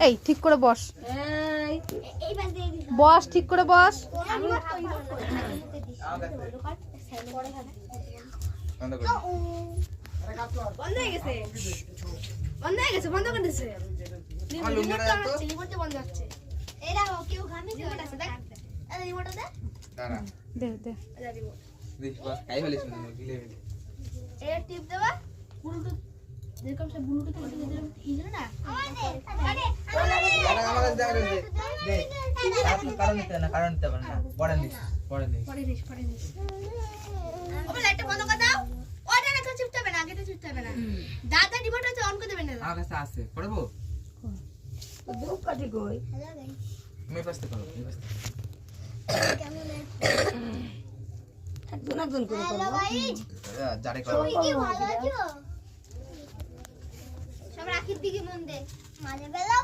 এই ঠিক করে বস, বস ঠিক করে বস। বন্ধ হয়ে গেছে, বন্ধ হয়ে গেছে, বন্ধ করে দিছে। রিমোট বন্ধ হচ্ছে। এরা কেউ ঘামে রিমোট আছে দেখ, এই রিমোট দে, দাঁড়া দে দে এই রিমোট দেখ বাস খাই ফেলিস না গিলে গিলে এ টিপ দেবা ব্লুটুথ যেরকম সে ব্লুটুথ দিলাম ইজ না আমার কাছে দেখা দে কারণ নিতে না পড়ে নিস পরে নিস ওটা লাইটটা বন্ধ করে দাও। ওটা না চুপতে হবে না, আগে তো চুপতে হবে না। দাদা রিমোট হচ্ছে অন করে দেবেন না। আমার কাছে আছে পড়বো দুপ কাটি কই হ্যালো গাইস, আমি পাস্তে করব কেমন একজন করে করব জারে করব কি ভালো আছো? সব রাখির দিকে মন দে, মাঝে বেলা